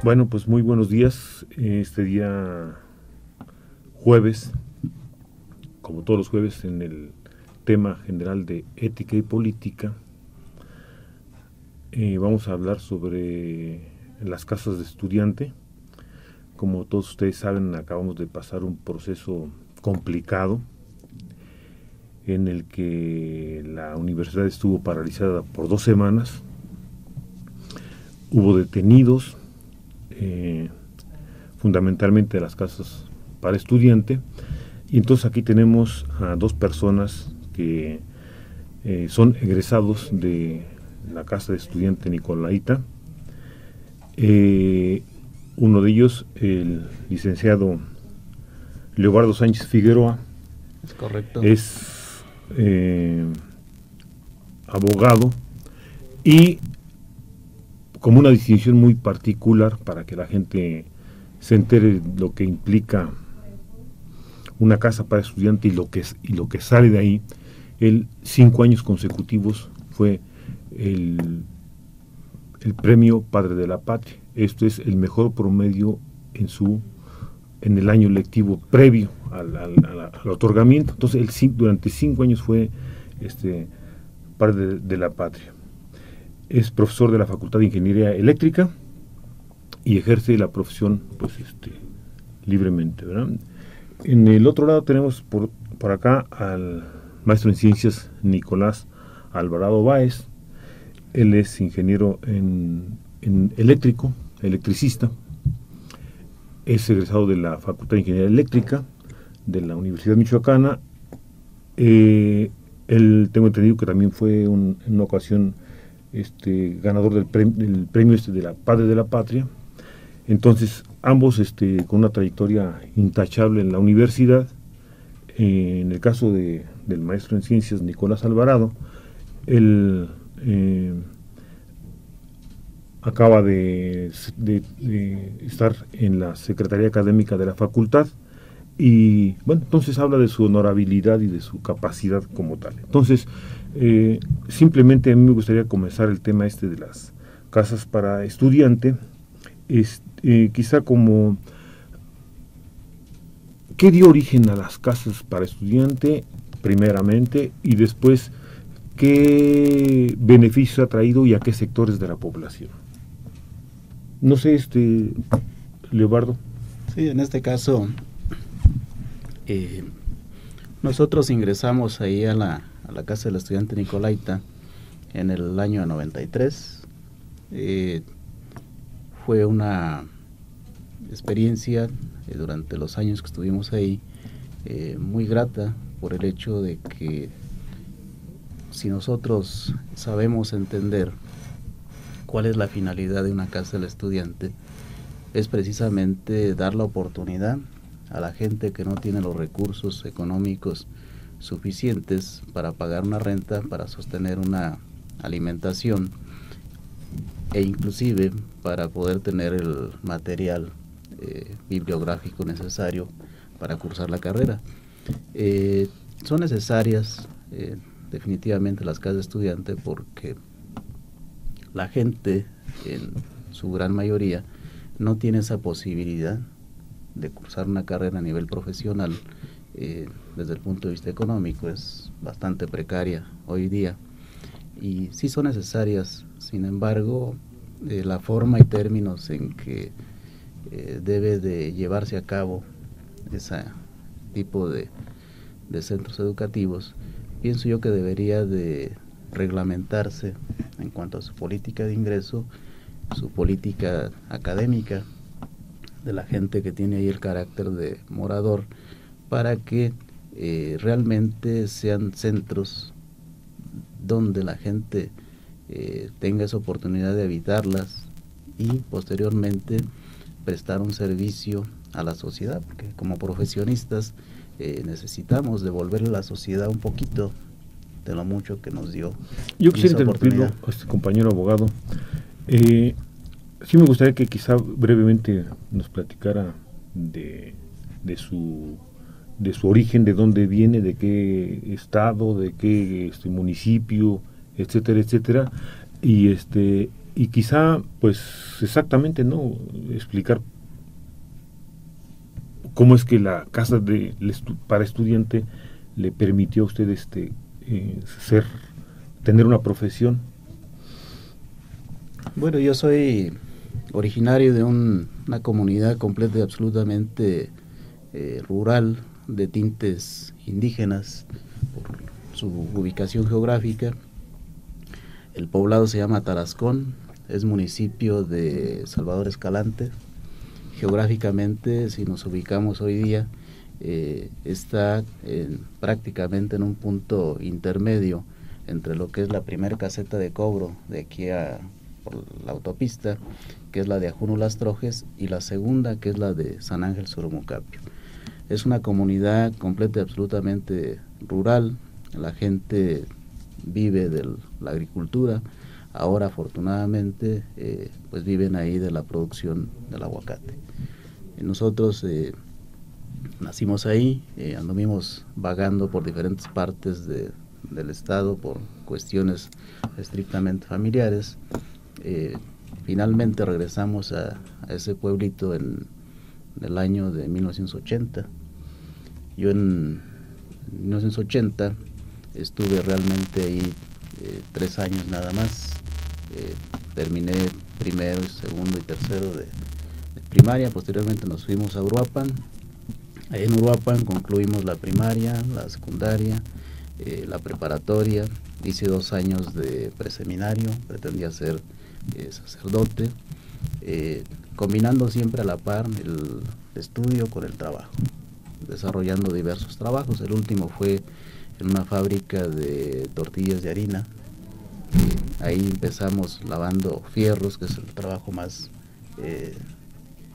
Bueno, pues muy buenos días. Este día jueves, como todos los jueves, en el tema general de ética y política, vamos a hablar sobre las casas de estudiante. Como todos ustedes saben, acabamos de pasar un proceso complicado en el que la universidad estuvo paralizada por 2 semanas. Hubo detenidos, fundamentalmente de las casas para estudiante, y entonces aquí tenemos a dos personas que son egresados de la casa de estudiante Nicolaita. Uno de ellos, el licenciado Leobardo Sánchez Figueroa, Es correcto. es abogado, y como una distinción muy particular para que la gente se entere lo que implica una casa para estudiante y lo que sale de ahí. Él 5 años consecutivos fue el premio Padre de la Patria. Esto es el mejor promedio en el año lectivo previo al otorgamiento. Entonces él durante 5 años fue Padre de la Patria. Es profesor de la Facultad de Ingeniería Eléctrica y ejerce la profesión libremente, ¿verdad? En el otro lado tenemos por acá al maestro en ciencias Nicolás Alvarado Báez. Él es ingeniero en electricista. Es egresado de la Facultad de Ingeniería Eléctrica de la Universidad Michoacana. Él, tengo entendido que también fue en una ocasión ganador del premio de la Padre de la Patria. Entonces ambos con una trayectoria intachable en la universidad. En el caso del maestro en ciencias Nicolás Alvarado, él acaba de estar en la Secretaría Académica de la facultad, y bueno, entonces habla de su honorabilidad y de su capacidad como tal. Entonces simplemente a mí me gustaría comenzar el tema de las casas para estudiante, quizá como qué dio origen a las casas para estudiante primeramente, y después qué beneficios ha traído y a qué sectores de la población. No sé, Leobardo. Sí, en este caso, nosotros ingresamos ahí a la casa del estudiante Nicolaita en el año 93. Fue una experiencia durante los años que estuvimos ahí muy grata, por el hecho de que si nosotros sabemos entender cuál es la finalidad de una casa del estudiante, es precisamente dar la oportunidad a la gente que no tiene los recursos económicos suficientes para pagar una renta, para sostener una alimentación e inclusive para poder tener el material bibliográfico necesario para cursar la carrera. Son necesarias definitivamente las casas de estudiante, porque la gente en su gran mayoría no tiene esa posibilidad de cursar una carrera a nivel profesional. Desde el punto de vista económico es bastante precaria hoy día, y sí son necesarias. Sin embargo, la forma y términos en que debe de llevarse a cabo ese tipo de centros educativos, pienso yo que debería de reglamentarse en cuanto a su política de ingreso, su política académica, de la gente que tiene ahí el carácter de morador, para que realmente sean centros donde la gente tenga esa oportunidad de habitarlas y posteriormente prestar un servicio a la sociedad, porque como profesionistas necesitamos devolverle a la sociedad un poquito de lo mucho que nos dio. Yo quisiera interrumpirlo, compañero abogado. Sí me gustaría que quizá brevemente nos platicara de su origen, de dónde viene, de qué estado, de qué municipio, etcétera, etcétera, y Y quizá, pues exactamente, ¿no? Explicar cómo es que la casa para estudiante le permitió a usted tener una profesión. Bueno, yo soy originario de una comunidad completa y absolutamente rural, de tintes indígenas, por su ubicación geográfica. El poblado se llama Tarascón, es municipio de Salvador Escalante. Geográficamente, si nos ubicamos hoy día, está prácticamente en un punto intermedio entre lo que es la primera caseta de cobro de aquí por la autopista, que es la de Ajuno Las Trojes, y la segunda, que es la de San Ángel Surumucapio. Es una comunidad completa y absolutamente rural. La gente vive de la agricultura. Ahora, afortunadamente, pues viven ahí de la producción del aguacate. Nosotros nacimos ahí, anduvimos vagando por diferentes partes del estado por cuestiones estrictamente familiares. Finalmente regresamos a ese pueblito en el año de 1980. Yo en 1980 estuve realmente ahí 3 años nada más. Terminé primero, segundo y tercero de primaria. Posteriormente nos fuimos a Uruapan. Ahí en Uruapan concluimos la primaria, la secundaria, la preparatoria. Hice 2 años de preseminario, pretendía ser sacerdote, combinando siempre a la par el estudio con el trabajo, desarrollando diversos trabajos. El último fue en una fábrica de tortillas de harina. Ahí empezamos lavando fierros, que es el trabajo más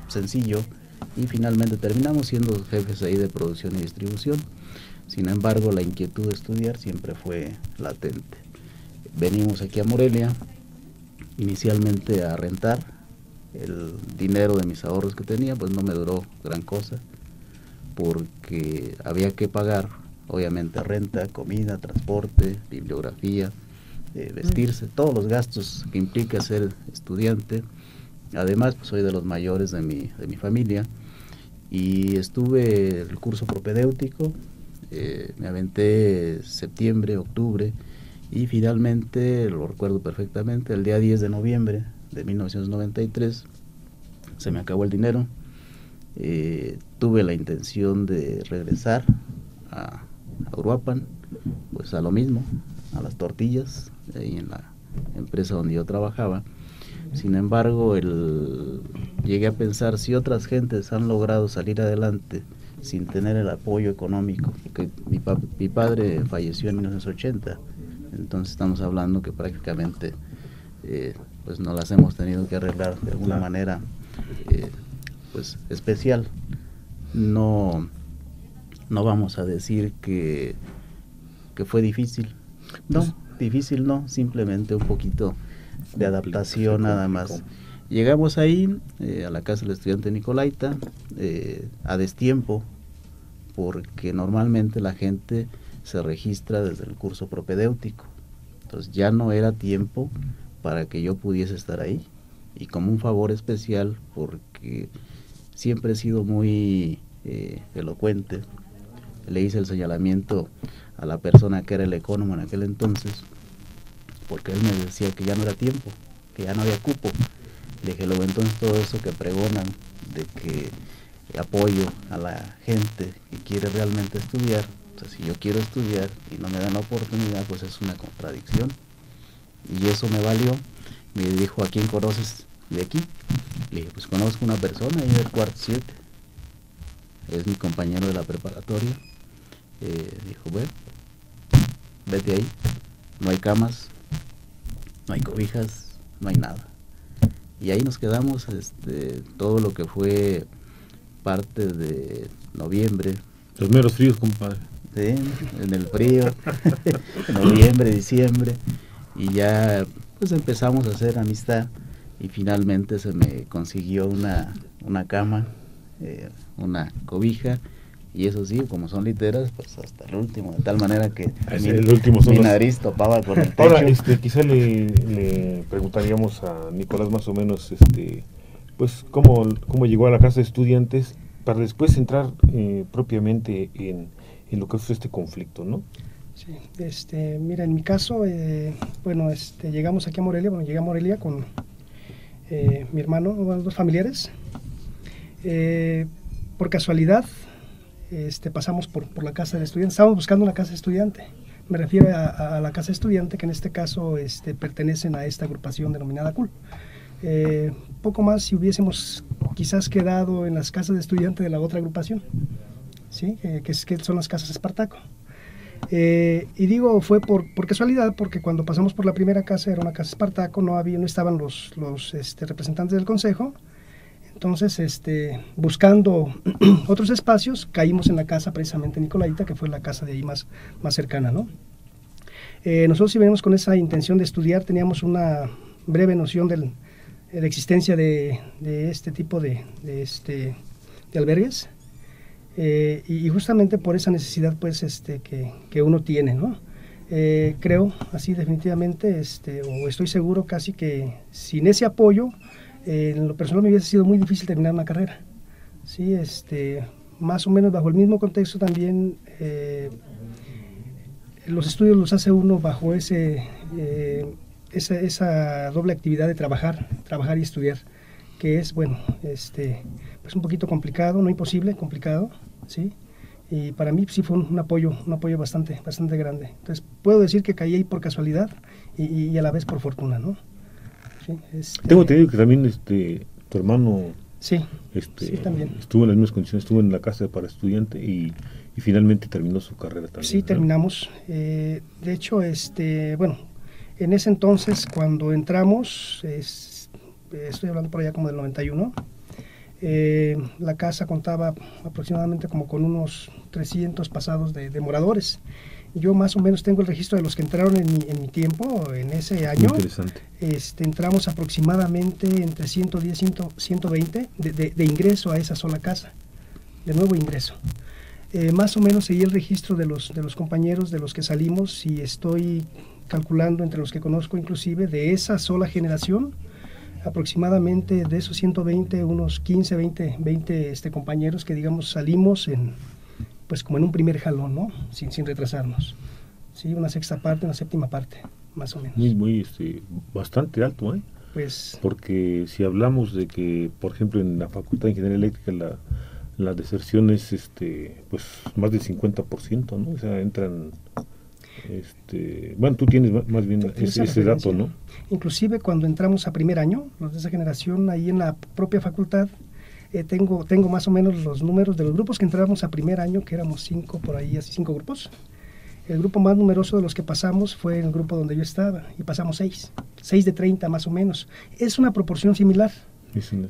sencillo, y finalmente terminamos siendo jefes ahí de producción y distribución. Sin embargo, la inquietud de estudiar siempre fue latente. Venimos aquí a Morelia, inicialmente a rentar. El dinero de mis ahorros que tenía pues no me duró gran cosa, porque había que pagar obviamente renta, comida, transporte, bibliografía, vestirse, todos los gastos que implica ser estudiante. Además, pues soy de los mayores de mi familia, y estuve el curso propedéutico, me aventé septiembre, octubre, y finalmente, lo recuerdo perfectamente, el día 10 de noviembre de 1993, se me acabó el dinero. Tuve la intención de regresar a Uruapan, pues a lo mismo, a las tortillas, ahí en la empresa donde yo trabajaba. Sin embargo, llegué a pensar, si otras gentes han logrado salir adelante sin tener el apoyo económico, porque mi padre falleció en 1980, entonces estamos hablando que prácticamente pues nos las hemos tenido que arreglar de alguna manera pues especial. No vamos a decir que fue difícil, no, difícil no, simplemente un poquito de adaptación nada más. Llegamos ahí a la casa del estudiante Nicolaita a destiempo, porque normalmente la gente se registra desde el curso propedéutico, entonces ya no era tiempo para que yo pudiese estar ahí, y como un favor especial, porque siempre he sido muy elocuente, le hice el señalamiento a la persona que era el ecónomo en aquel entonces, porque él me decía que ya no era tiempo, que ya no había cupo. Le dije, luego entonces todo eso que pregonan de que apoyo a la gente que quiere realmente estudiar, o sea, si yo quiero estudiar y no me dan la oportunidad, pues es una contradicción. Y eso me valió. Me dijo, ¿a quién conoces de aquí? Le dije, pues conozco una persona ahí del cuarto 7, es mi compañero de la preparatoria. Dijo, bueno, vete ahí, no hay camas, no hay cobijas, no hay nada. Y ahí nos quedamos todo lo que fue parte de noviembre. Los meros fríos, compadre. Sí, en el frío, noviembre, diciembre, y ya pues empezamos a hacer amistad, y finalmente se me consiguió una cama, una cobija y eso sí, como son literas, pues hasta el último, de tal manera que el último son mi los... nariz topaba con el techo. Ahora, quizá le preguntaríamos a Nicolás más o menos, pues, cómo llegó a la casa de estudiantes para después entrar propiamente en lo que fue este conflicto, ¿no? Sí, mira, en mi caso, bueno, llegamos aquí a Morelia, llegué a Morelia con mi hermano, dos familiares. Por casualidad, pasamos por la casa de estudiantes, estábamos buscando una casa de estudiante. Me refiero a la casa de estudiante, que en este caso pertenecen a esta agrupación denominada CUL. Poco más si hubiésemos quizás quedado en las casas de estudiante de la otra agrupación, ¿sí? Que son las casas Espartaco. Y digo, fue por casualidad, porque cuando pasamos por la primera casa, era una casa Espartaco, no estaban los representantes del consejo. Entonces, buscando otros espacios, caímos en la casa precisamente Nicolaita, que fue la casa de ahí más cercana, ¿no? Nosotros sí venimos con esa intención de estudiar, teníamos una breve noción de la existencia de este tipo de albergues, y justamente por esa necesidad, pues, que uno tiene, ¿no? Creo, así definitivamente, o estoy seguro casi que sin ese apoyo, en lo personal me hubiese sido muy difícil terminar una carrera, ¿sí? Más o menos bajo el mismo contexto también, los estudios los hace uno bajo esa doble actividad de trabajar y estudiar, que es, bueno, pues un poquito complicado, no imposible, complicado, ¿sí? Y para mí sí fue un apoyo bastante grande. Entonces puedo decir que caí ahí por casualidad y a la vez por fortuna, ¿no? Sí, tengo entendido que también tu hermano sí, sí, también estuvo en las mismas condiciones, estuvo en la casa para estudiante y finalmente terminó su carrera también. Sí, ¿no? Terminamos. De hecho, bueno, en ese entonces cuando entramos, estoy hablando por allá como del 91, la casa contaba aproximadamente como con unos 300 pasados de moradores. Yo más o menos tengo el registro de los que entraron en mi tiempo, en ese año. Muy interesante. Entramos aproximadamente entre 110 y 120 de ingreso a esa sola casa, de nuevo ingreso. Más o menos seguí el registro de los compañeros de los que salimos, y estoy calculando entre los que conozco inclusive de esa sola generación, aproximadamente de esos 120, unos 15, 20 compañeros que, digamos, salimos pues como en un primer jalón, ¿no? Sin retrasarnos. Sí, una sexta parte, una séptima parte, más o menos. Muy bastante alto, ¿eh? Pues, porque si hablamos de que, por ejemplo, en la Facultad de Ingeniería Eléctrica la deserción es pues más del 50%, ¿no? O sea, entran bueno, tú tienes más bien ese dato, ¿no? Inclusive cuando entramos a primer año, los de esa generación, ahí en la propia facultad, tengo más o menos los números de los grupos que entramos a primer año, que éramos 5 por ahí, así 5 grupos. El grupo más numeroso de los que pasamos fue el grupo donde yo estaba, y pasamos 6 de 30 más o menos. Es una proporción similar.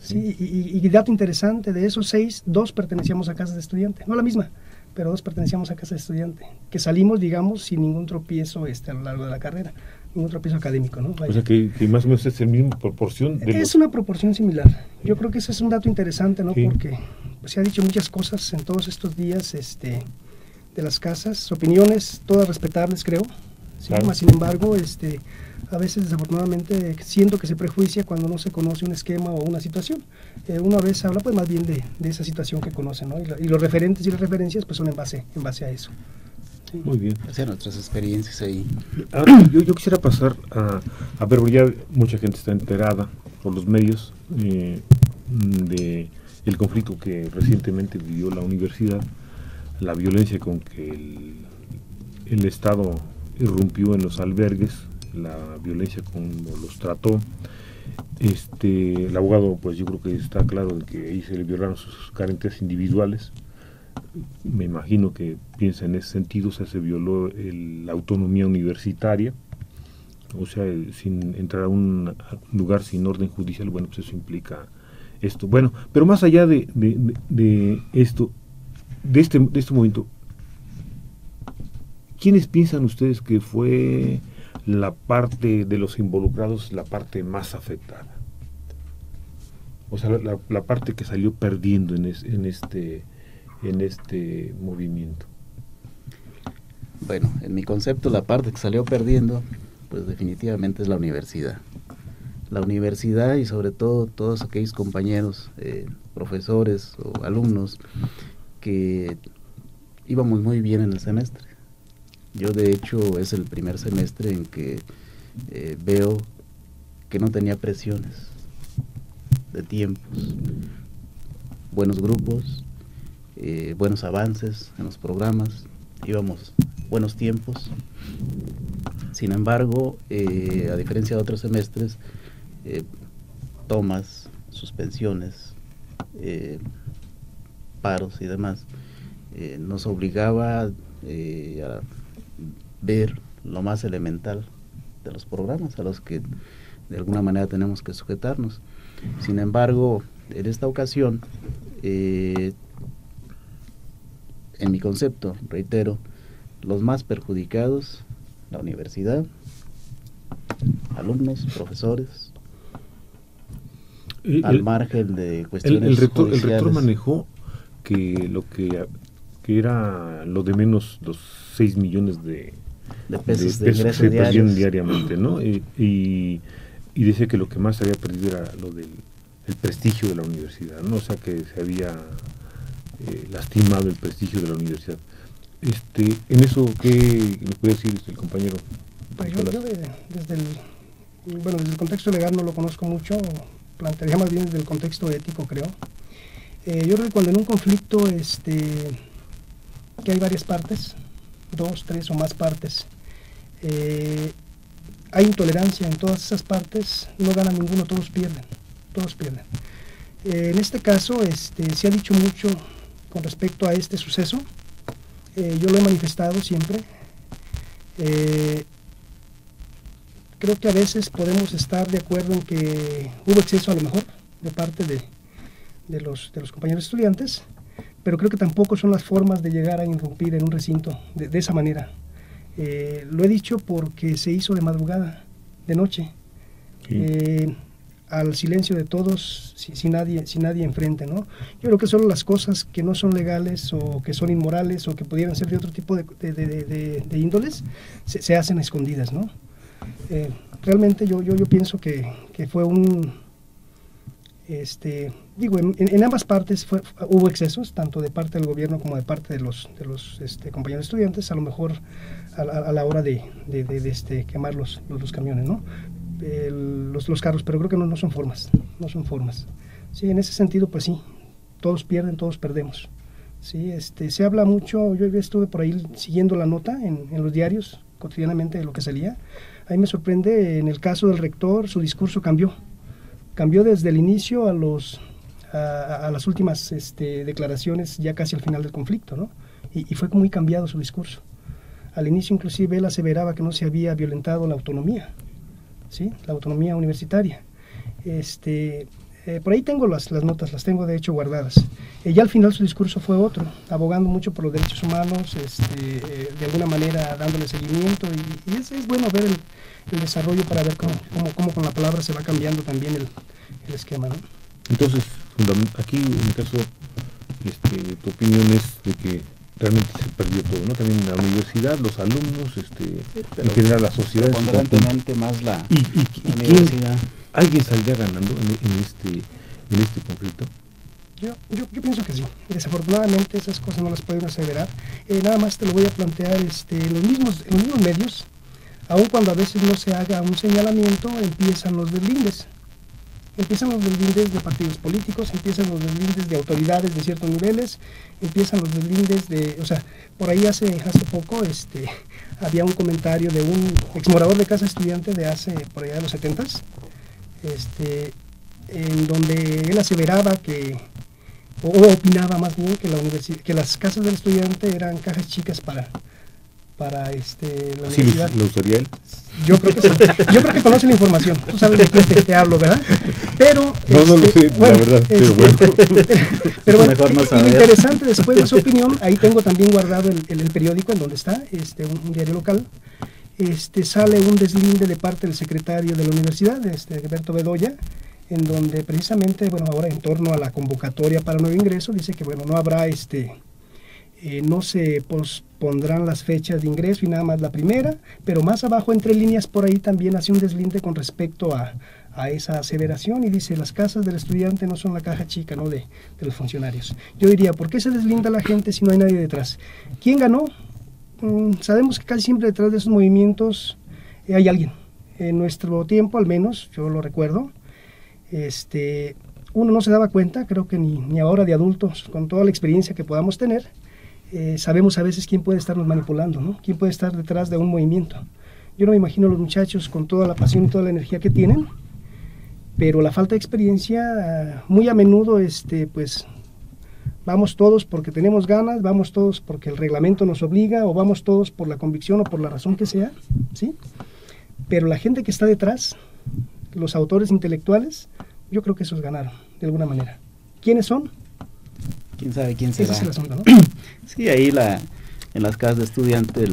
Sí, y dato interesante, de esos 6, 2 pertenecíamos a casas de estudiante, no la misma, pero 2 pertenecíamos a casa de estudiante, que salimos, digamos, sin ningún tropiezo a lo largo de la carrera, ningún tropiezo académico, ¿no? Vaya. O sea, que más o menos es la misma proporción. Es una proporción similar. Yo creo que ese es un dato interesante, ¿no? Sí. Porque pues, se ha dicho muchas cosas en todos estos días de las casas, opiniones, todas respetables, creo. ¿Sí? Claro. Sin embargo, a veces desafortunadamente siento que se prejuicia cuando no se conoce un esquema o una situación. Uno a veces habla pues más bien de esa situación que conoce, ¿no? Y los referentes y las referencias pues son en base a eso. Sí. Muy bien. Hacer nuestras experiencias ahí. Ahora, yo quisiera pasar a ver, ya mucha gente está enterada por los medios de el conflicto que recientemente vivió la universidad, la violencia con que el Estado irrumpió en los albergues, la violencia como los trató. El abogado, pues yo creo que está claro de que ahí se le violaron sus garantías individuales. Me imagino que piensa en ese sentido, o sea, se violó la autonomía universitaria, o sea, sin entrar a un lugar sin orden judicial. Bueno, pues eso implica esto. Bueno, pero más allá de esto, de este momento, ¿quiénes piensan ustedes que fue la parte de los involucrados, la parte más afectada? O sea, la parte que salió perdiendo en en este movimiento? Bueno, en mi concepto la parte que salió perdiendo, pues definitivamente es la universidad. La universidad y sobre todo todos aquellos compañeros, profesores o alumnos que íbamos muy bien en el semestre. Yo de hecho es el primer semestre en que veo que no tenía presiones de tiempos, buenos grupos, buenos avances en los programas, íbamos buenos tiempos. Sin embargo, a diferencia de otros semestres, tomas, suspensiones, paros y demás, nos obligaba a ver lo más elemental de los programas a los que de alguna manera tenemos que sujetarnos. Sin embargo, en esta ocasión, en mi concepto, reitero, los más perjudicados, la universidad, alumnos, profesores, al margen de cuestiones el rector judiciales. manejó que que era lo de menos los 6 millones de pesos de ingresos se perdían diarios. diariamente, ¿no? Y dice que lo que más se había perdido era lo del el prestigio de la universidad, ¿no? O sea, que se había lastimado el prestigio de la universidad. En eso, ¿qué nos puede decir el compañero? Pues yo desde el contexto legal no lo conozco mucho, plantearía más bien desde el contexto ético, creo. Yo creo que cuando en un conflicto que hay varias partes, 2, 3 o más partes, hay intolerancia en todas esas partes, no gana ninguno, todos pierden. En este caso se ha dicho mucho con respecto a este suceso, yo lo he manifestado siempre. Creo que a veces podemos estar de acuerdo en que hubo exceso a lo mejor de parte de los compañeros estudiantes, pero creo que tampoco son las formas de llegar a irrumpir en un recinto de esa manera. Lo he dicho porque se hizo de madrugada, de noche, sí. Al silencio de todos, sin nadie enfrente, ¿no? Yo creo que solo las cosas que no son legales o que son inmorales o que pudieran ser de otro tipo de índoles se hacen escondidas, ¿no? Realmente yo pienso que fue un... en ambas partes hubo excesos, tanto de parte del gobierno como de parte de los compañeros estudiantes, a lo mejor a la hora de quemar los camiones, ¿no? Los carros, pero creo que no son formas. Sí, en ese sentido, pues sí, todos pierden, todos perdemos. Sí, se habla mucho, yo estuve por ahí siguiendo la nota en los diarios cotidianamente de lo que salía. A mí me sorprende, en el caso del rector, su discurso cambió desde el inicio a las últimas declaraciones ya casi al final del conflicto, ¿no? Y fue muy cambiado su discurso. Al inicio inclusive él aseveraba que no se había violentado la autonomía, ¿sí? La autonomía universitaria. Por ahí tengo las notas, las tengo de hecho guardadas. Ya al final su discurso fue otro, abogando mucho por los derechos humanos, de alguna manera dándole seguimiento, y es bueno ver el desarrollo para ver cómo con la palabra se va cambiando también el esquema, ¿no? Entonces, aquí en el caso, tu opinión es de que realmente se perdió todo, ¿no? También la universidad, los alumnos, en general la sociedad. Ponderantemente más la universidad. ¿Alguien saldría ganando en este conflicto? Yo pienso que sí. Desafortunadamente esas cosas no las pueden aseverar. Nada más te lo voy a plantear en los mismos medios. Aun cuando a veces no se haga un señalamiento, empiezan los deslindes. Empiezan los deslindes de partidos políticos, empiezan los deslindes de autoridades de ciertos niveles, empiezan los deslindes por ahí hace poco había un comentario de un exmorador de casa estudiante de hace por allá de los 70s, en donde él aseveraba o opinaba más bien que las casas del estudiante eran cajas chicas para la universidad. ¿Sí lo usaría él? Yo creo que sí. Yo creo que conoce la información. Tú sabes de quién te hablo, ¿verdad? Pero no lo sé, bueno, la verdad, pero bueno, mejor no saber. Interesante, después de su opinión, ahí tengo también guardado el periódico en donde está, un diario local. Sale un deslinde de parte del secretario de la universidad, Alberto Bedoya, en donde precisamente, ahora en torno a la convocatoria para nuevo ingreso, dice que, no habrá no se pospondrán las fechas de ingreso y nada más la primera, pero más abajo entre líneas por ahí también hace un deslinde con respecto a esa aseveración y dice: las casas del estudiante no son la caja chica, ¿no?, de los funcionarios. Yo diría, ¿por qué se deslinda la gente si no hay nadie detrás? ¿Quién ganó? Sabemos que casi siempre detrás de esos movimientos hay alguien. En nuestro tiempo, al menos, yo lo recuerdo, uno no se daba cuenta, creo que ni ahora de adultos, con toda la experiencia que podamos tener, sabemos a veces quién puede estarnos manipulando, ¿no? Quién puede estar detrás de un movimiento. Yo no me imagino a los muchachos con toda la pasión y toda la energía que tienen, pero la falta de experiencia, muy a menudo, pues, vamos todos porque tenemos ganas, vamos todos porque el reglamento nos obliga, o vamos todos por la convicción o por la razón que sea, ¿sí? Pero la gente que está detrás, los autores intelectuales, yo creo que esos ganaron, de alguna manera. ¿Quiénes son? ¿Quién sabe quién será? Ese es el asunto, ¿no? Sí, ahí en las casas de estudiantes,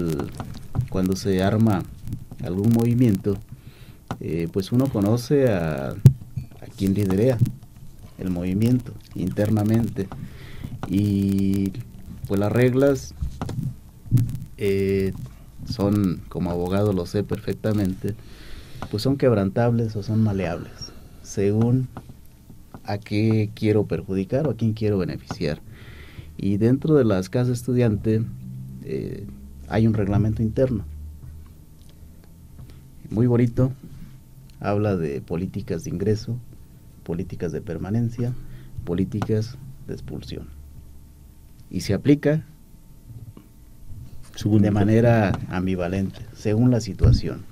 cuando se arma algún movimiento, pues uno conoce a quien liderea el movimiento internamente, y pues las reglas son, como abogado lo sé perfectamente, pues son quebrantables o son maleables, según a qué quiero perjudicar o a quién quiero beneficiar. Y dentro de las casas de estudiante hay un reglamento interno muy bonito, habla de políticas de ingreso, políticas de permanencia, políticas de expulsión, y se aplica de manera ambivalente, según la situación.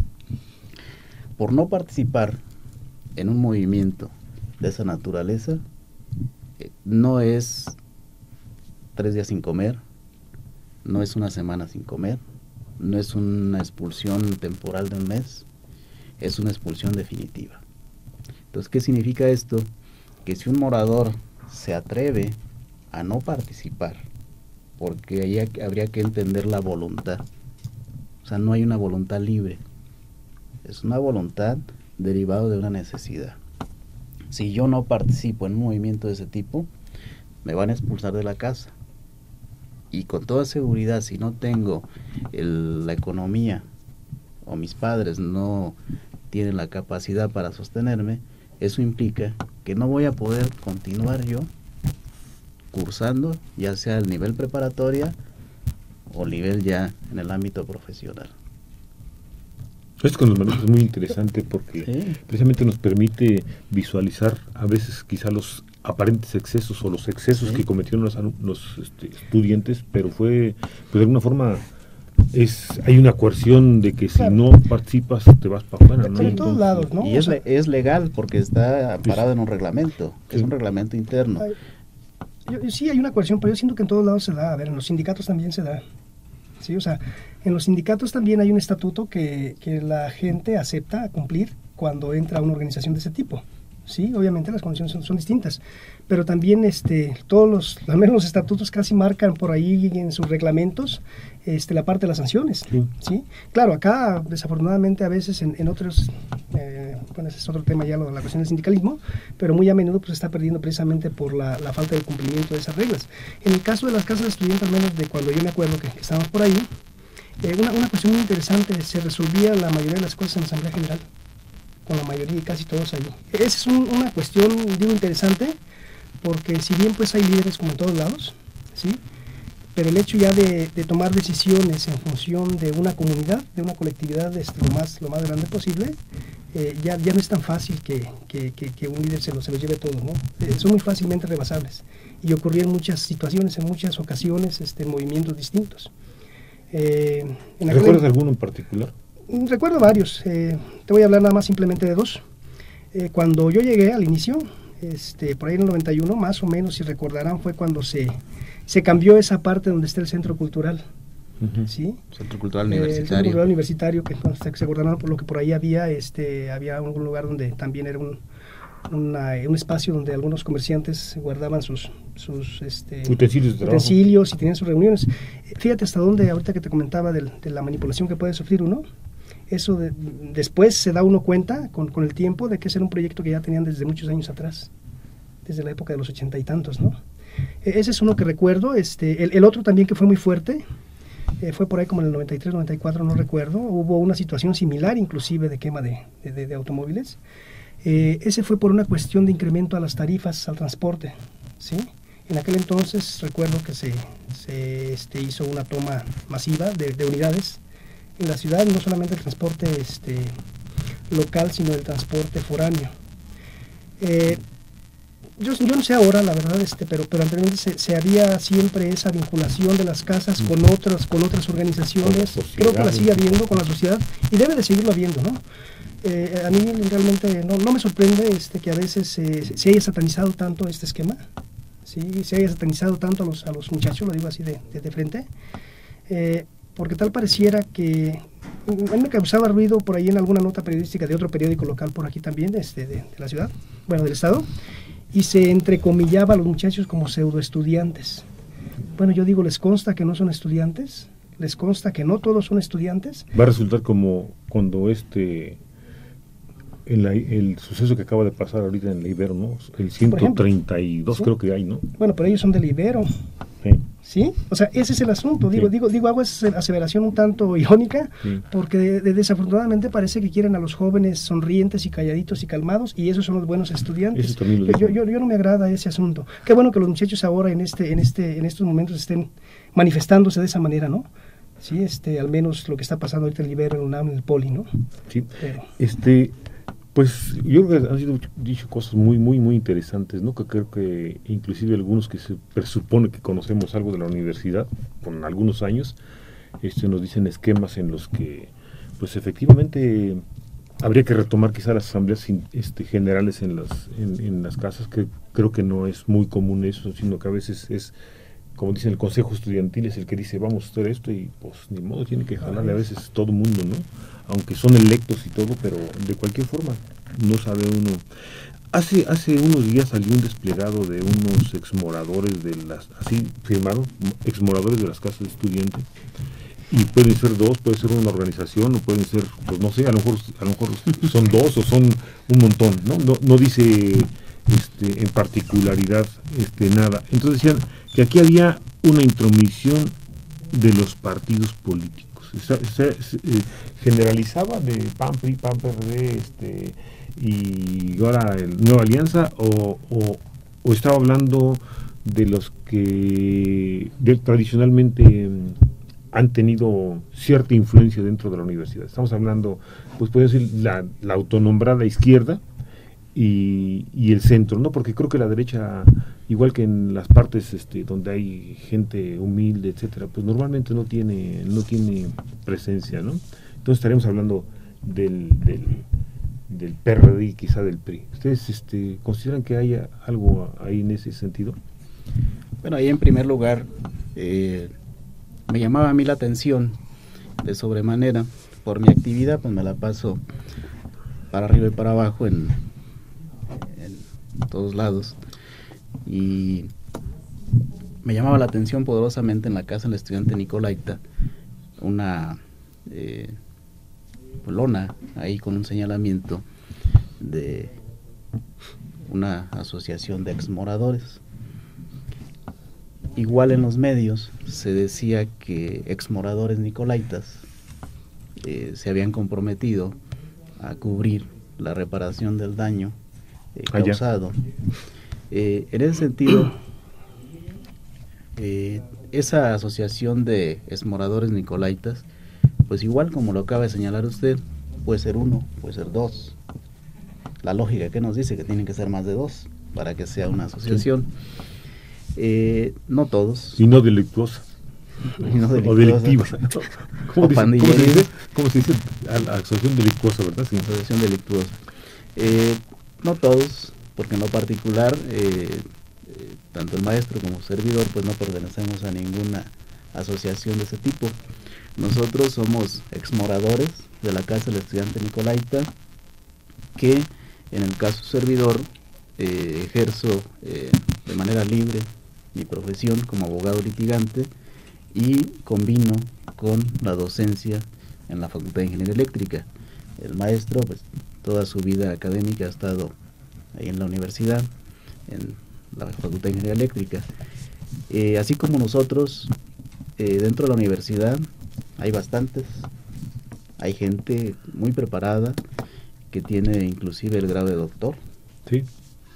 Por no participar en un movimiento de esa naturaleza, no es 3 días sin comer, no es una semana sin comer, no es una expulsión temporal de un mes, es una expulsión definitiva. Entonces, ¿qué significa esto? Que si un morador se atreve a no participar, porque ahí habría que entender la voluntad, o sea, no hay una voluntad libre, es una voluntad derivada de una necesidad. Si yo no participo en un movimiento de ese tipo, me van a expulsar de la casa, y con toda seguridad, si no tengo la economía, o mis padres no tienen la capacidad para sostenerme, eso implica que no voy a poder continuar yo cursando, ya sea el nivel preparatoria o nivel ya en el ámbito profesional. Esto con los manuales es muy interesante porque precisamente nos permite visualizar a veces quizá los aparentes excesos o los excesos que cometieron los estudiantes, pero fue, pues de alguna forma, hay una coerción de que si no participas te vas para afuera, ¿no? En todos lados, ¿no? Y es legal porque está parado en un reglamento, es un reglamento interno. Sí, hay una coerción, pero yo siento que en todos lados se da. A ver, en los sindicatos también se da. Sí, o sea, en los sindicatos también hay un estatuto que la gente acepta cumplir cuando entra a una organización de ese tipo. Sí, obviamente las condiciones son distintas, pero también al menos los estatutos casi marcan por ahí en sus reglamentos la parte de las sanciones. ¿Sí? Claro, acá desafortunadamente a veces en otros, bueno, ese es otro tema ya, la cuestión del sindicalismo, pero muy a menudo pues se está perdiendo precisamente por la falta de cumplimiento de esas reglas. En el caso de las casas de estudiantes, al menos de cuando yo me acuerdo que estábamos por ahí, una cuestión muy interesante, se resolvía la mayoría de las cosas en la Asamblea General, con la mayoría y casi todos allí. Esa es una cuestión, digo, interesante, porque si bien pues hay líderes como en todos lados, ¿sí? Pero el hecho ya de tomar decisiones en función de una comunidad, de una colectividad lo más grande posible, ya no es tan fácil que un líder se los lleve todo, ¿no? Son muy fácilmente rebasables y ocurrían muchas situaciones, en muchas ocasiones, en movimientos distintos. ¿Recuerdas alguno en particular? Recuerdo varios, te voy a hablar nada más simplemente de dos. Cuando yo llegué al inicio, por ahí en el 91, más o menos, si recordarán, fue cuando se cambió esa parte donde está el Centro Cultural. ¿Sí? Centro Cultural Universitario. El Centro Cultural Universitario, que se acordarán por lo que por ahí había un lugar donde también era un espacio donde algunos comerciantes guardaban sus utensilios y tenían sus reuniones. Fíjate hasta dónde, ahorita que te comentaba de la manipulación que puede sufrir uno, eso después se da uno cuenta con el tiempo de que ese era un proyecto que ya tenían desde muchos años atrás, desde la época de los 80 y tantos, ¿no? Ese es uno que recuerdo. El otro también que fue muy fuerte, fue por ahí como en el 93, 94, no recuerdo. Hubo una situación similar, inclusive de quema de automóviles. Ese fue por una cuestión de incremento a las tarifas al transporte, ¿sí? En aquel entonces recuerdo que se hizo una toma masiva de unidades en la ciudad, no solamente el transporte local, sino el transporte foráneo. Yo no sé ahora, la verdad, pero anteriormente se había siempre esa vinculación de las casas con otras organizaciones. Creo que la sigue habiendo con la sociedad y debe de seguirlo habiendo, ¿no? A mí realmente no me sorprende que a veces se haya satanizado tanto este esquema, ¿sí? Se haya satanizado tanto a los muchachos, lo digo así de frente, porque tal pareciera que a mí me causaba ruido por ahí en alguna nota periodística de otro periódico local por aquí también, de la ciudad, bueno, del estado, y se entrecomillaba a los muchachos como pseudo estudiantes. Bueno, yo digo, ¿les consta que no son estudiantes? ¿Les consta que no todos son estudiantes? Va a resultar como cuando el suceso que acaba de pasar ahorita en la Ibero, ¿no? El 132 ¿sí? Creo que hay, ¿no? Bueno, pero ellos son del Ibero. Sí. ¿Sí? O sea, ese es el asunto. Sí. Hago esa aseveración un tanto irónica, Sí. porque desafortunadamente parece que quieren a los jóvenes sonrientes y calladitos y calmados, y esos son los buenos estudiantes. Eso también lo digo. Yo no me agrada ese asunto. Qué bueno que los muchachos ahora en estos momentos estén manifestándose de esa manera, ¿no? Sí, al menos lo que está pasando ahorita en el Ibero, en UNAM, en el Poli, ¿no? Sí. Pero, pues yo creo que han sido dicho cosas muy, muy, muy interesantes, ¿no? Que creo que inclusive algunos que se presupone que conocemos algo de la universidad, con algunos años, nos dicen esquemas en los que, pues efectivamente, habría que retomar quizá las asambleas generales en las casas, que creo que no es muy común eso, sino que a veces es, como dicen, el consejo estudiantil es el que dice, vamos a hacer esto, y pues ni modo, tiene que jalarle a veces todo el mundo, ¿no? Aunque son electos y todo, pero de cualquier forma, no sabe uno. Hace unos días salió un desplegado de unos exmoradores así firmaron, exmoradores de las casas de estudiantes, y pueden ser dos, puede ser una organización, o pueden ser, pues no sé, a lo mejor son dos o son un montón, ¿no? No dice en particularidad nada. Entonces decían que aquí había una intromisión de los partidos políticos. Se generalizaba de PAN, PRI, PAN, PRD, y ahora Nueva Alianza, o estaba hablando de los que tradicionalmente han tenido cierta influencia dentro de la universidad. Estamos hablando, pues puede decir, la autonombrada izquierda y el centro, ¿no? Porque creo que la derecha, igual que en las partes donde hay gente humilde, etcétera, pues normalmente no tiene presencia, ¿no? Entonces estaremos hablando del PRD y quizá del PRI. ¿Ustedes consideran que haya algo ahí en ese sentido? Bueno, ahí en primer lugar me llamaba a mí la atención de sobremanera. Por mi actividad, pues me la paso para arriba y para abajo en todos lados, y me llamaba la atención poderosamente en la casa del estudiante Nicolaita una lona ahí con un señalamiento de una asociación de exmoradores. Igual en los medios se decía que exmoradores nicolaitas se habían comprometido a cubrir la reparación del daño causado. En ese sentido, esa asociación de exmoradores nicolaitas, pues igual como lo acaba de señalar usted, puede ser uno, puede ser dos. La lógica que nos dice que tienen que ser más de dos para que sea una asociación. No todos. Y no delictuosa. O delictiva. ¿Cómo se dice? Asociación delictuosa, ¿verdad? Sí. Asociación delictuosa. No todos, porque en lo particular, tanto el maestro como servidor, pues no pertenecemos a ninguna asociación de ese tipo. Nosotros somos exmoradores de la casa del estudiante Nicolaita, que en el caso servidor ejerzo de manera libre mi profesión como abogado litigante y combino con la docencia en la Facultad de Ingeniería Eléctrica. El maestro, pues toda su vida académica ha estado ahí en la universidad, en la Facultad de Ingeniería Eléctrica, Así como nosotros, dentro de la universidad hay bastantes, hay gente muy preparada que tiene inclusive el grado de doctor. Sí.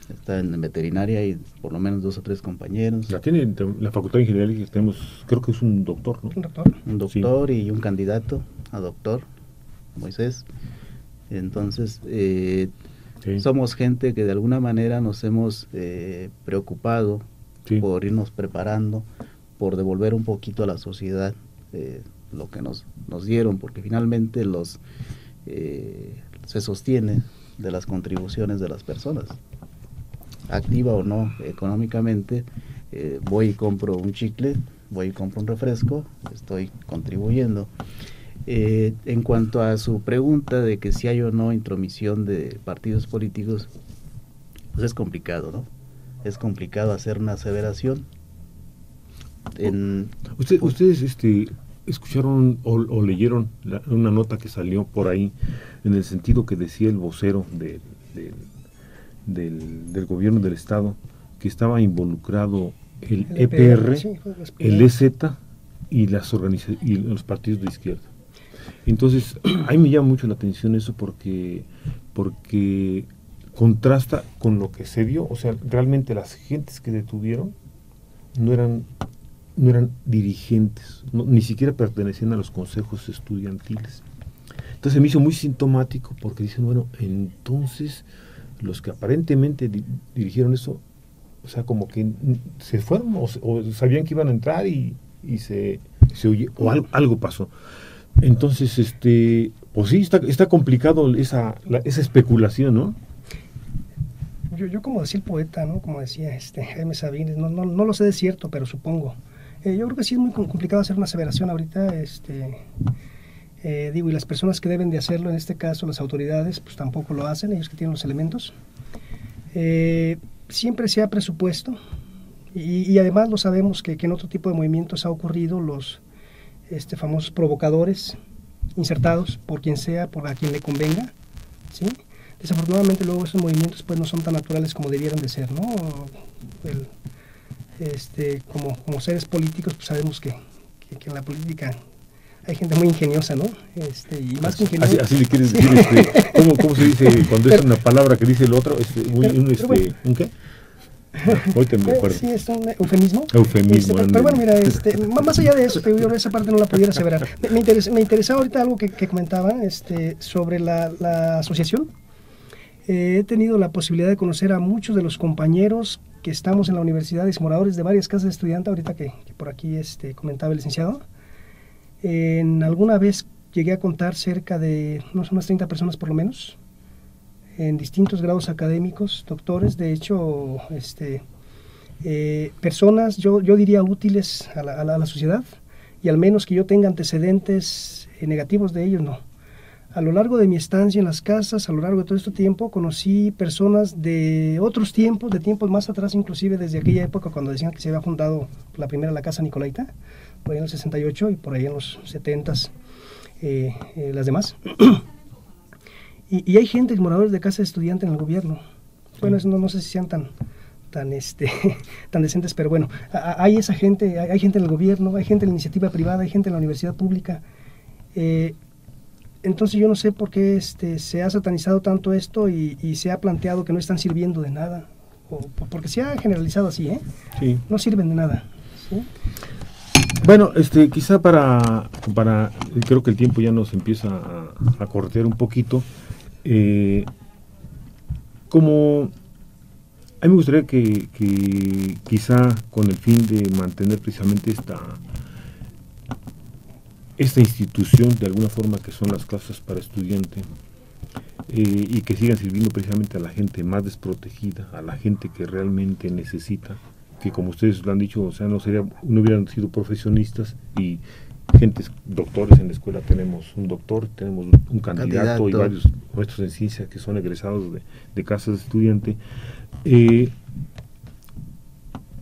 Está en veterinaria y por lo menos 2 o 3 compañeros. La tiene la Facultad de Ingeniería que tenemos, creo que es un doctor, ¿no? Un doctor. Un doctor, sí. Y un candidato a doctor, Moisés. Entonces, sí. Somos gente que de alguna manera nos hemos preocupado, sí, por irnos preparando, por devolver un poquito a la sociedad lo que nos dieron, porque finalmente se sostiene de las contribuciones de las personas, activa o no económicamente. Voy y compro un chicle, voy y compro un refresco, estoy contribuyendo. En cuanto a su pregunta de que si hay o no intromisión de partidos políticos, pues es complicado, ¿no? Es complicado hacer una aseveración. Ustedes escucharon o leyeron una nota que salió por ahí en el sentido que decía el vocero del gobierno del estado que estaba involucrado el EPR, sí, el EZ y los partidos de izquierda. Entonces, a mí me llama mucho la atención eso porque contrasta con lo que se vio. O sea, realmente las gentes que detuvieron no eran dirigentes, ni siquiera pertenecían a los consejos estudiantiles. Entonces me hizo muy sintomático porque dicen, bueno, entonces los que aparentemente dirigieron eso, o sea, como que se fueron o sabían que iban a entrar y se oye, o algo pasó. Entonces, pues sí, está complicado esa especulación, ¿no? Yo como decía el poeta, ¿no? Como decía Jaime Sabines, no lo sé de cierto, pero supongo. Yo creo que sí es muy complicado hacer una aseveración ahorita, y las personas que deben de hacerlo, en este caso las autoridades, pues tampoco lo hacen, ellos que tienen los elementos. Siempre se ha presupuesto, y además lo sabemos que en otro tipo de movimientos ha ocurrido los famosos provocadores insertados por quien sea, por a quien le convenga, ¿sí? Desafortunadamente luego esos movimientos pues no son tan naturales como debieran de ser, ¿no? Como seres políticos pues sabemos que en la política hay gente muy ingeniosa, ¿no? Y más que ingeniosa. Así le quieres decir, ¿cómo se dice cuando es una palabra que dice el otro? Bueno, ¿un qué? Ahorita me acuerdo. Sí, es un eufemismo. Eufemismo. Pero bueno, mira, más allá de eso, yo esa parte no la pudiera aseverar. Me interesaba ahorita algo que comentaba sobre la asociación. He tenido la posibilidad de conocer a muchos de los compañeros que estamos en la universidad, moradores de varias casas de estudiantes, ahorita que por aquí comentaba el licenciado. Alguna vez llegué a contar cerca de unas 30 personas por lo menos, en distintos grados académicos, doctores, de hecho, personas, yo diría útiles a la sociedad, y al menos que yo tenga antecedentes negativos de ellos, no. A lo largo de mi estancia en las casas, a lo largo de todo este tiempo, conocí personas de otros tiempos, de tiempos más atrás, inclusive desde aquella época cuando decían que se había fundado la primera la Casa Nicolaita, por ahí en el 68 y por ahí en los 70s las demás. Y hay gente, moradores de casa de estudiante en el gobierno. Bueno, eso no sé si sean tan decentes, pero bueno, hay esa gente, hay gente en el gobierno, hay gente en la iniciativa privada, hay gente en la universidad pública. Entonces yo no sé por qué se ha satanizado tanto esto y se ha planteado que no están sirviendo de nada, porque se ha generalizado así, Sí. No sirven de nada, ¿sí? Bueno, quizá para creo que el tiempo ya nos empieza a cortear un poquito. Como a mí me gustaría que quizá con el fin de mantener precisamente esta institución de alguna forma que son las casas para estudiante, y que sigan sirviendo precisamente a la gente más desprotegida, a la gente que realmente necesita, que como ustedes lo han dicho, o sea, no hubieran sido profesionistas y gentes, doctores en la escuela, tenemos un doctor, tenemos un candidato y varios maestros en ciencia que son egresados de casas de estudiante.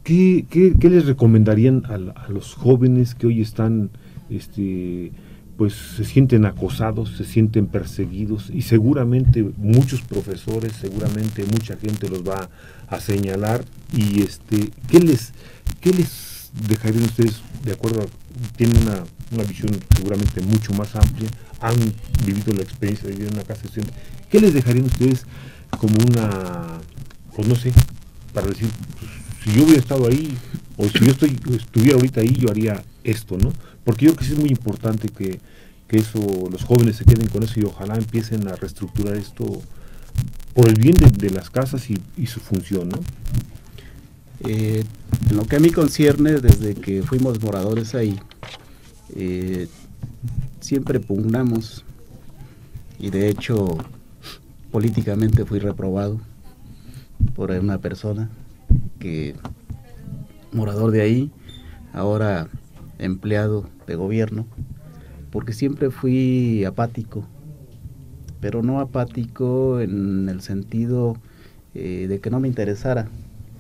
¿Qué les recomendarían a los jóvenes que hoy están pues se sienten acosados, se sienten perseguidos, y seguramente muchos profesores, seguramente mucha gente los va a señalar, y ¿qué les dejarían ustedes, de acuerdo, tienen una visión seguramente mucho más amplia, han vivido la experiencia de vivir en una casa de estudiantes, ¿qué les dejarían ustedes como una, pues no sé, para decir, pues, si yo hubiera estado ahí, o si yo estuviera ahorita ahí, yo haría esto, ¿no? Porque yo creo que sí es muy importante que eso, los jóvenes se queden con eso y ojalá empiecen a reestructurar esto por el bien de las casas y su función, ¿no? En lo que a mí concierne, desde que fuimos moradores ahí, siempre pugnamos, y de hecho políticamente fui reprobado por una persona que, morador de ahí, ahora empleado de gobierno, porque siempre fui apático, pero no apático en el sentido de que no me interesara,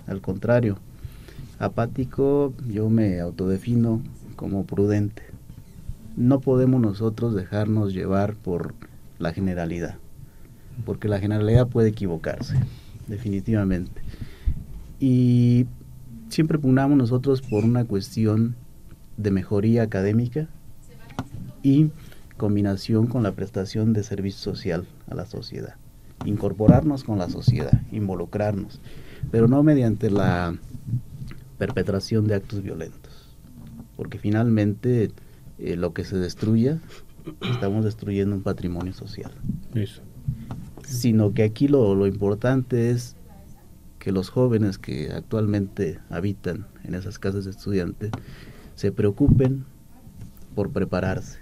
al contrario, apático yo me autodefino como prudente. No podemos nosotros dejarnos llevar por la generalidad, porque la generalidad puede equivocarse, definitivamente. Y siempre pugnamos nosotros por una cuestión de mejoría académica y combinación con la prestación de servicio social a la sociedad. Incorporarnos con la sociedad, involucrarnos, pero no mediante la perpetración de actos violentos, porque finalmente lo que se destruya, estamos destruyendo un patrimonio social. Eso. Sino que aquí lo importante es que los jóvenes que actualmente habitan en esas casas de estudiantes se preocupen por prepararse,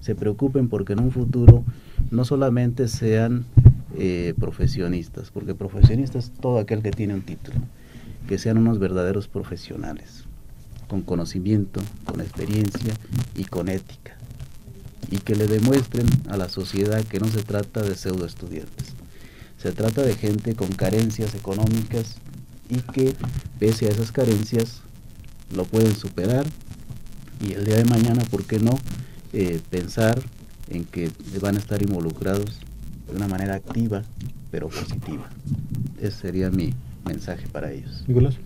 se preocupen porque en un futuro no solamente sean profesionistas, porque profesionista es todo aquel que tiene un título, que sean unos verdaderos profesionales, con conocimiento, con experiencia y con ética, y que le demuestren a la sociedad que no se trata de pseudo estudiantes, se trata de gente con carencias económicas y que pese a esas carencias lo pueden superar, y el día de mañana, ¿por qué no pensar en que van a estar involucrados de una manera activa pero positiva? Ese sería mi mensaje para ellos. Nicolás.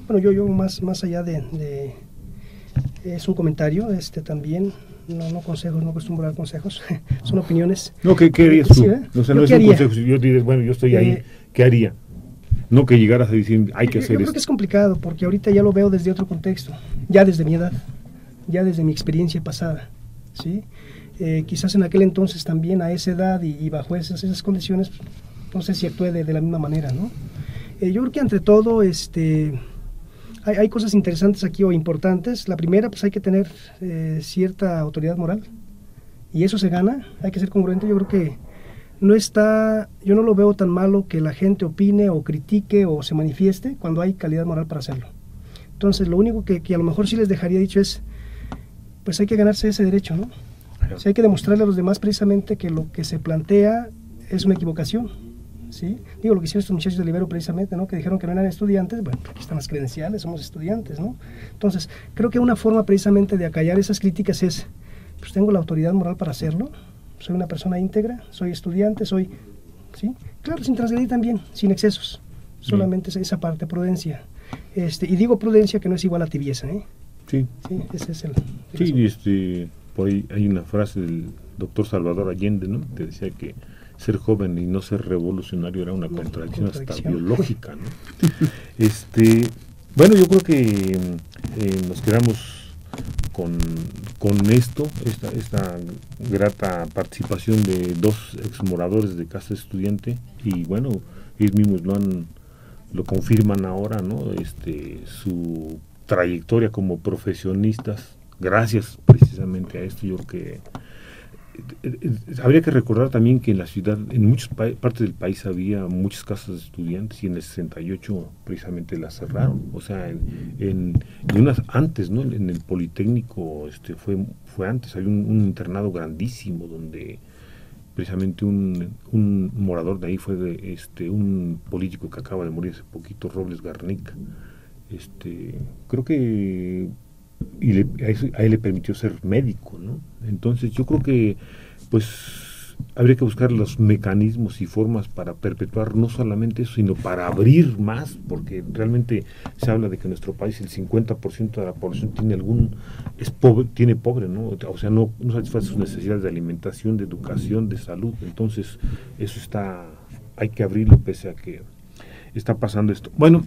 Bueno, yo más allá de es un comentario, también, no consejos, no acostumbro a dar consejos, son opiniones. No, ¿qué harías tú? Sí, O sea, no es un consejo, si yo diría, bueno, yo estoy ahí, ¿qué haría? No que llegaras a decir, hay que hacer yo creo que es complicado, porque ahorita ya lo veo desde otro contexto, ya desde mi edad, ya desde mi experiencia pasada, ¿sí? Quizás en aquel entonces también a esa edad y bajo esas condiciones, no sé si actué de la misma manera, ¿no? Yo creo que entre todo, hay cosas interesantes aquí o importantes. La primera, pues hay que tener cierta autoridad moral, y eso se gana, hay que ser congruente. Yo creo que yo no lo veo tan malo que la gente opine o critique o se manifieste cuando hay calidad moral para hacerlo. Entonces, lo único que a lo mejor sí les dejaría dicho es, pues hay que ganarse ese derecho, ¿no? O sea, hay que demostrarle a los demás precisamente que lo que se plantea es una equivocación, ¿sí? Digo, lo que hicieron estos muchachos del Ibero precisamente, ¿no? Que dijeron que no eran estudiantes. Bueno, aquí están las credenciales, somos estudiantes, ¿no? Entonces, creo que una forma precisamente de acallar esas críticas es, pues tengo la autoridad moral para hacerlo, soy una persona íntegra, soy estudiante, ¿sí? Claro, sin transgredir también, sin excesos, solamente esa parte, prudencia. Y digo prudencia que no es igual a tibieza, ¿eh? Sí. Sí, ese es el Sí, por ahí hay una frase del doctor Salvador Allende, ¿no? Que decía que ser joven y no ser revolucionario era una contradicción hasta biológica, ¿no? Bueno, yo creo que nos quedamos con esto, esta grata participación de dos exmoradores de casa estudiante, y bueno, ellos mismos lo confirman ahora, ¿no? Su trayectoria como profesionistas, gracias precisamente a esto. Yo creo que habría que recordar también que en la ciudad, en muchas partes del país había muchas casas de estudiantes, y en el 68 precisamente las cerraron. O sea, en unas antes, ¿no? En el Politécnico fue antes, había un internado grandísimo donde precisamente un morador de ahí fue un político que acaba de morir hace poquito, Robles Garnica. Creo que a él le permitió ser médico, ¿no? Entonces yo creo que pues habría que buscar los mecanismos y formas para perpetuar no solamente eso, sino para abrir más, porque realmente se habla de que en nuestro país el 50% de la población tiene pobre, ¿no? O sea, no satisface sus necesidades de alimentación, de educación, de salud. Entonces, eso hay que abrirlo pese a que está pasando esto. Bueno,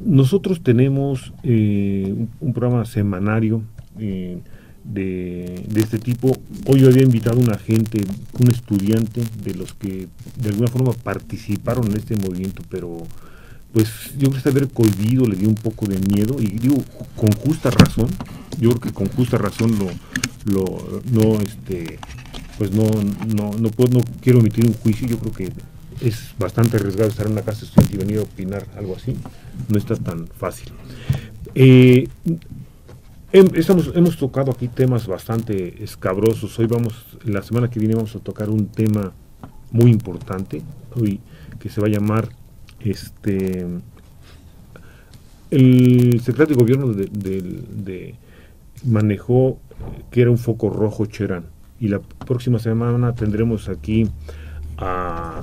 nosotros tenemos un programa semanario de este tipo. Hoy yo había invitado a un estudiante de los que de alguna forma participaron en este movimiento, pero pues yo creo que haber cohibido le dio un poco de miedo, y digo con justa razón. Yo creo que con justa razón no quiero emitir un juicio. Yo creo que es bastante arriesgado estar en una casa estudiante y venir a opinar algo así. No está tan fácil. Hemos tocado aquí temas bastante escabrosos. La semana que viene vamos a tocar un tema muy importante, que se va a llamar el secretario de gobierno manejó que era un foco rojo Cherán, y la próxima semana tendremos aquí a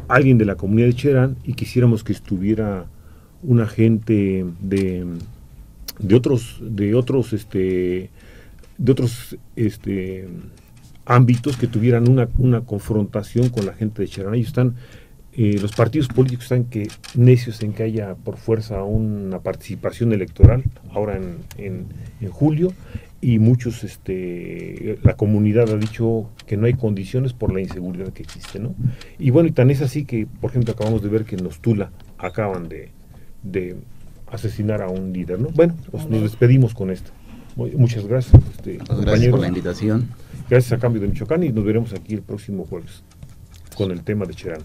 alguien de la comunidad de Cherán, y quisiéramos que estuviera un agente de otros ámbitos que tuvieran una confrontación con la gente de Cherán. Ellos están, los partidos políticos están necios en que haya por fuerza una participación electoral ahora en julio, y muchos, la comunidad ha dicho que no hay condiciones por la inseguridad que existe, ¿no? Y bueno, y tan es así que, por ejemplo, acabamos de ver que en Los Tula acaban de asesinar a un líder, ¿no? Bueno, pues nos despedimos con esto. Muchas gracias, gracias por la invitación. Gracias a Cambio de Michoacán, y nos veremos aquí el próximo jueves con el tema de Cherán.